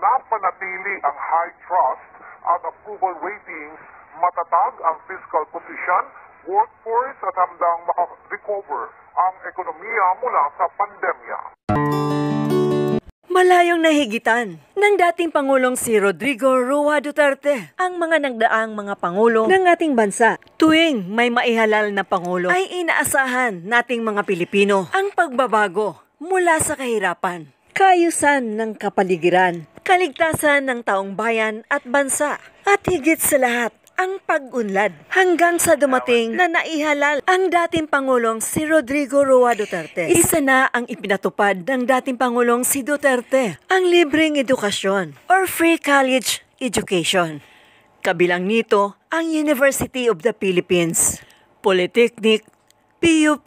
manapanatili ang high trust at approval ratings, matatag ang fiscal position, workforce at handang maka-recover ang ekonomiya mula sa pandemya. Malayong nahigitan ng dating Pangulong si Rodrigo Roa Duterte ang mga nagdaang mga pangulo ng ating bansa. Tuwing may maihalal na pangulo ay inaasahan nating mga Pilipino ang pagbabago mula sa kahirapan, kaayusan ng kapaligiran, kaligtasan ng taong bayan at bansa, at higit sa lahat, ang pag-unlad hanggang sa dumating na naihalal ang dating Pangulong si Rodrigo Roa Duterte. Isa na ang ipinatupad ng dating Pangulong si Duterte, ang libreng edukasyon or free college education. Kabilang nito ang University of the Philippines, Polytechnic, PUP,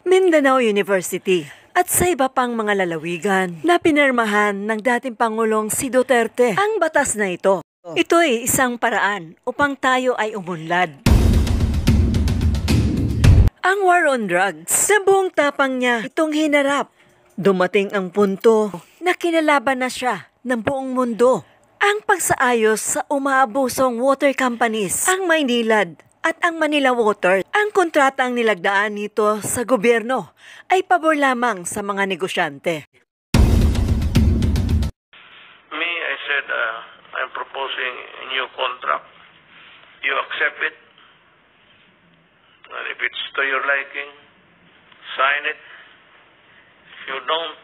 Mindanao University, at sa iba pang mga lalawigan na pinirmahan ng dating Pangulong si Duterte. Ang batas na ito, ito ay isang paraan upang tayo ay umunlad. Ang war on drugs, sa buong tapang niya itong hinarap. Dumating ang punto na kinalaban na siya ng buong mundo. Ang pagsaayos sa umaabusong water companies, ang Maynilad at ang Manila Water, ang kontratang nilagdaan nito sa gobyerno ay pabor lamang sa mga negosyante. I said, I'm proposing a new contract. You accept it. And if it's to your liking, sign it. If you don't,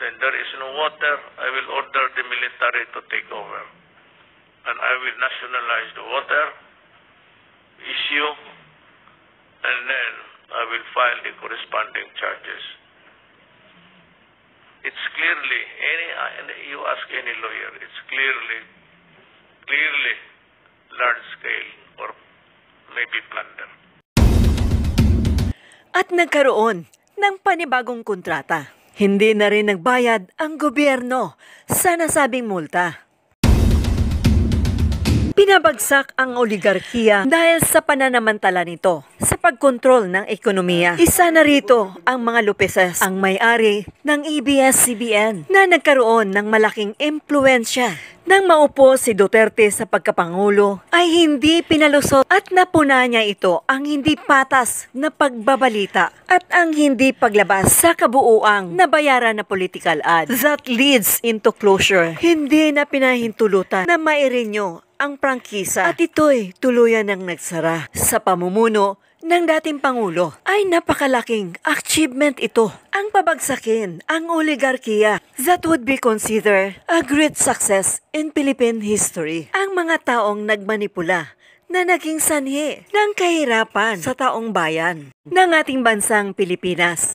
then there is no water. I will order the military to take over. And I will nationalize the water issue, and then I will file the corresponding charges. It's clearly, you ask any lawyer, it's clearly large scale or maybe plunder. At nagkaroon ng panibagong kontrata. Hindi na rin nagbayad ang gobyerno sa nasabing multa. Pinabagsak ang oligarkiya dahil sa pananamantala nito sa pagkontrol ng ekonomiya. Isa na rito ang mga Lopeses, ang may-ari ng ABS-CBN na nagkaroon ng malaking impluensya. Nang maupo si Duterte sa pagkapangulo ay hindi pinalusot at napuna niya ito ang hindi patas na pagbabalita at ang hindi paglabas sa kabuuang nabayaran na political ad that leads into closure. Hindi na pinahintulutan na mairenew ang prangkisa at ito'y tuluyan ng nagsara sa pamumuno ng dating Pangulo. Ay napakalaking achievement ito. Ang pabagsakin ang oligarkiya that would be considered a great success in Philippine history. Ang mga taong nagmanipula na naging sanhi ng kahirapan sa taong bayan ng ating bansang Pilipinas.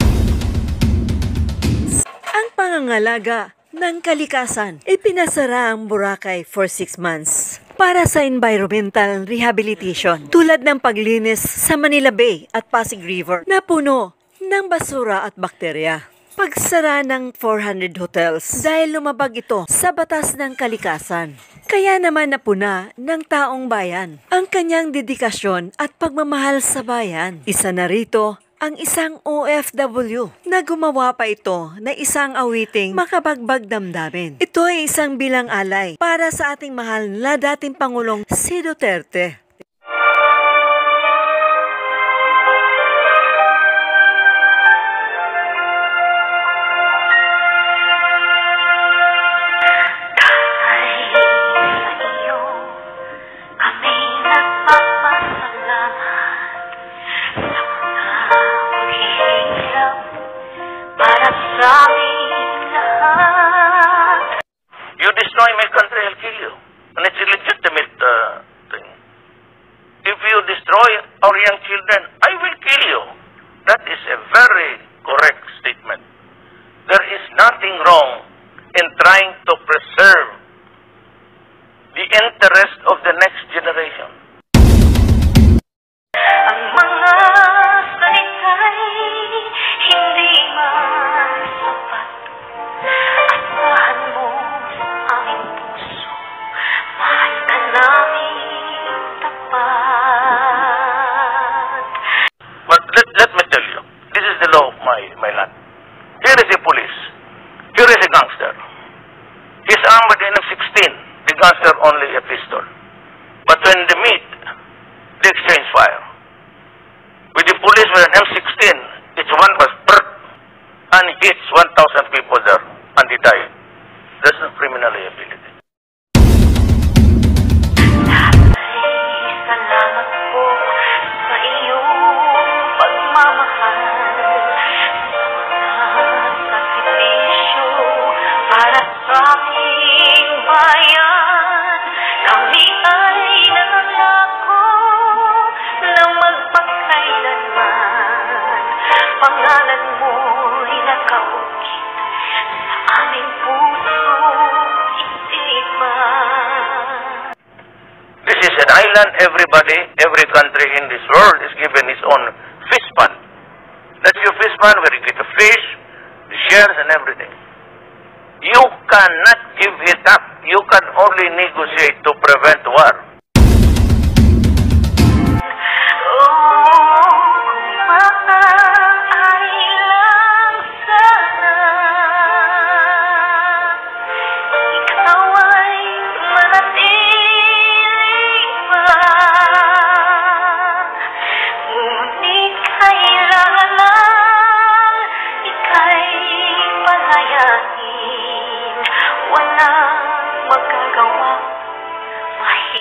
Ang pangangalaga ng kalikasan, ipinasara ang Boracay for 6 months para sa environmental rehabilitation tulad ng paglinis sa Manila Bay at Pasig River na puno ng basura at bakterya. Pagsara ng 400 hotels dahil lumabag ito sa batas ng kalikasan. Kaya naman napuna ng taong bayan ang kanyang dedikasyon at pagmamahal sa bayan. Isa na rito ang isang OFW na gumawa pa ito na isang awiting makabagbag damdamin. Ito ay isang bilang alay para sa ating mahal na dating Pangulong si Duterte. You destroy my country, I'll kill you. And it's a legitimate thing. If you destroy our young children, I will kill you. That is a very correct statement. There is nothing wrong in trying to preserve the interest of the next generation. Ang mga salita'y hindi masapat. Asahan mo sa aming puso, mahal ka namin tapat. But let me tell you, this is the law of my land. Here is a police. Here is a gangster. He island, everybody, every country in this world is given its own fish fund. That's your fish fund where you get the fish, the shares and everything. You cannot give it up. You can only negotiate to prevent war.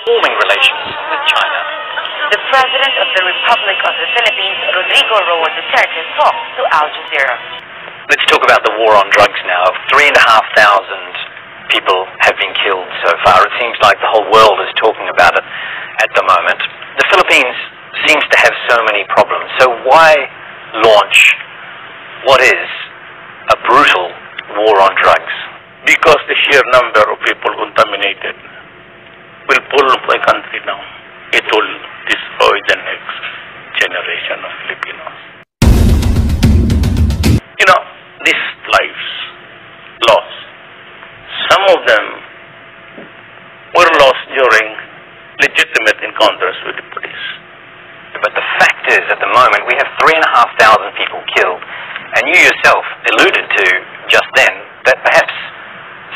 Warming relations with China. The President of the Republic of the Philippines, Rodrigo Roa Duterte, talked to Al Jazeera. Let's talk about the war on drugs now. 3,500 people have been killed so far. It seems like the whole world is talking about it at the moment. The Philippines seems to have so many problems. So why launch what is a brutal war on drugs? Because the sheer number of people contaminated will pull my country down. It will destroy the next generation of Filipinos. You know, these lives lost. Some of them were lost during legitimate encounters with the police. But the fact is, at the moment, we have 3,500 people killed. And you yourself alluded to just then that perhaps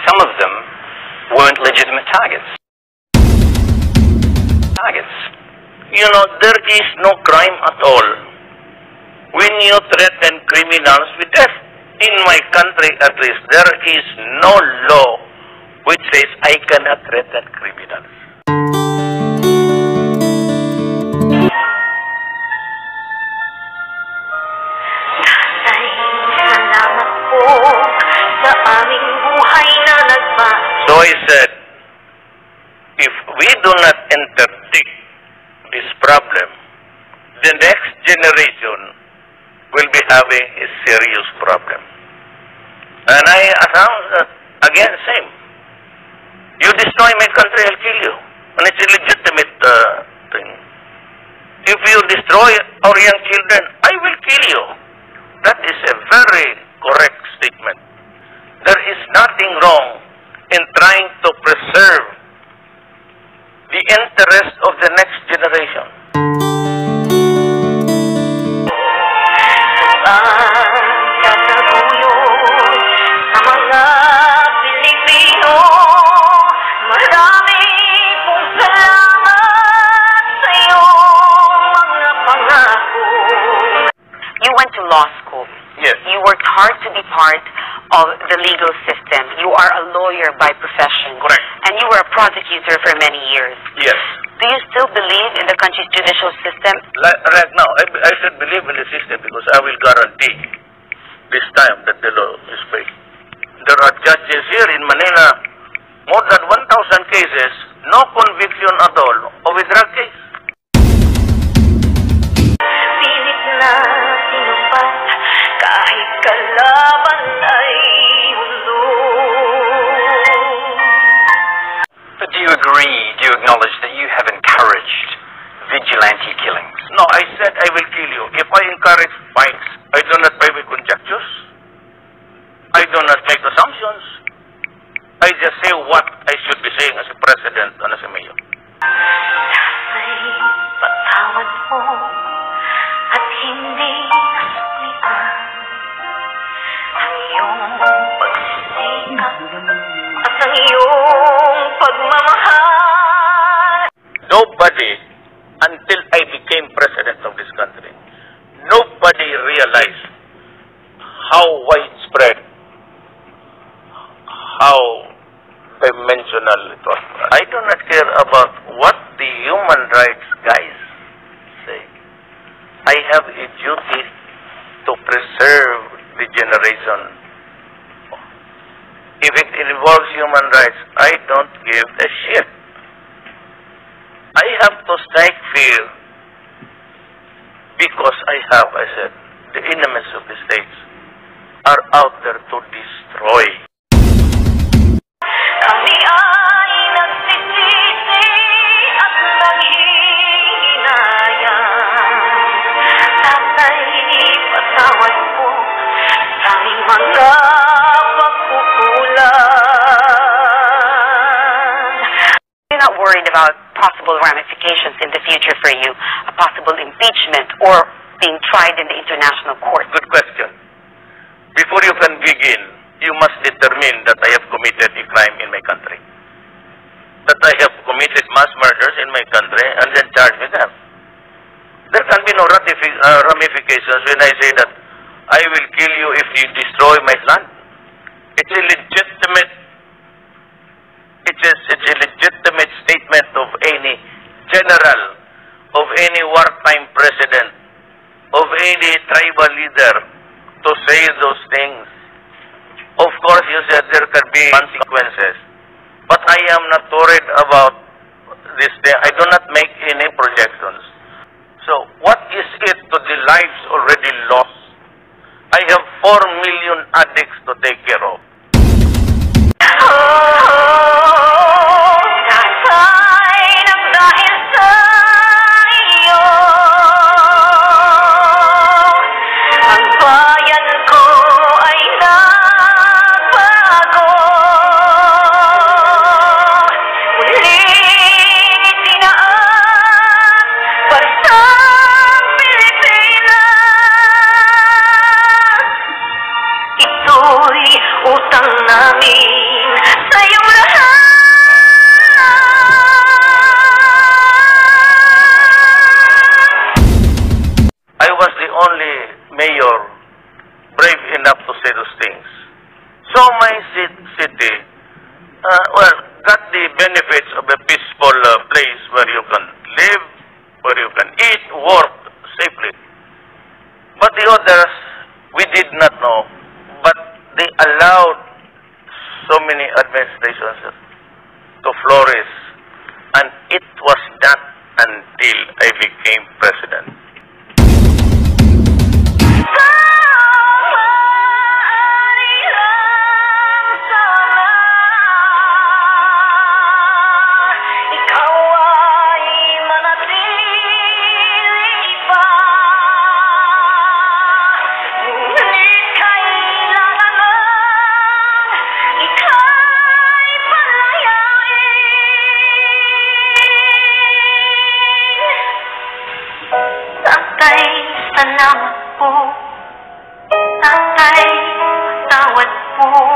some of them weren't legitimate targets. You know, there is no crime at all when you threaten criminals with death. In my country, at least, there is no law which says I cannot threaten criminals. Salamat po sa aming buhay na nagbago. So I said, if we do not interdict this problem, the next generation will be having a serious problem. And I announced that, again, same. You destroy my country, I'll kill you. And it's a legitimate thing. If you destroy our young children, I will kill you. That is a very correct statement. There is nothing wrong in trying to preserve the interest of the next generation. Sa mga Pilipino, marami pong salamat sa iyong mga pangako. You went to law school. Yes. You worked hard to be part of the legal system. You are a lawyer by profession. Correct. And you were a prosecutor for many years. Yes. Do you still believe in the country's judicial system? Right now, I should believe in the system because I will guarantee this time that the law is fake. There are judges here in Manila, more than 1,000 cases, no conviction at all of a drug case. Pilit na sinupat, kahit kalaban ay ulo. But do you agree, do you acknowledge that you have encouraged vigilante killings? No, I said I will kill you. If I encourage fights, I do not play with conjectures. I do not make assumptions. I just say what I should be saying as a president and as a mayor. Ay patawad mo at hindi nasuklian ang iyong pagsisikap at ang iyong pagmamahal. Nobody, until I became president of this country, nobody realized how widespread, how dimensional it was. I do not care about what the human rights guys say. I have a duty to preserve the generation. If it involves human rights, I don't give a shit. I have to strike fear because I said, the enemies of the states are out there to destroy. Kami ay nagsisisi at about possible ramifications in the future for you, a possible impeachment or being tried in the international court? Good question. Before you can begin, you must determine that I have committed a crime in my country. That I have committed mass murders in my country and then charge me them. There can be no ramifications when I say that I will kill you if you destroy my land. It's a legitimate statement of any general, of any wartime president, of any tribal leader to say those things. Of course, you said there can be consequences. But I am not worried about this thing. I do not make any projections. So, what is it to the lives already lost? I have 4 million addicts to take care of. Utang namin sa iyong lahat. I was the only mayor brave enough to say those things. So my city, got the benefits of a peaceful place where you can live, where you can eat, work safely. But the others, we did not know. But they allowed so many administrations to flourish, and it was that until I became president. Tatay, patawad po.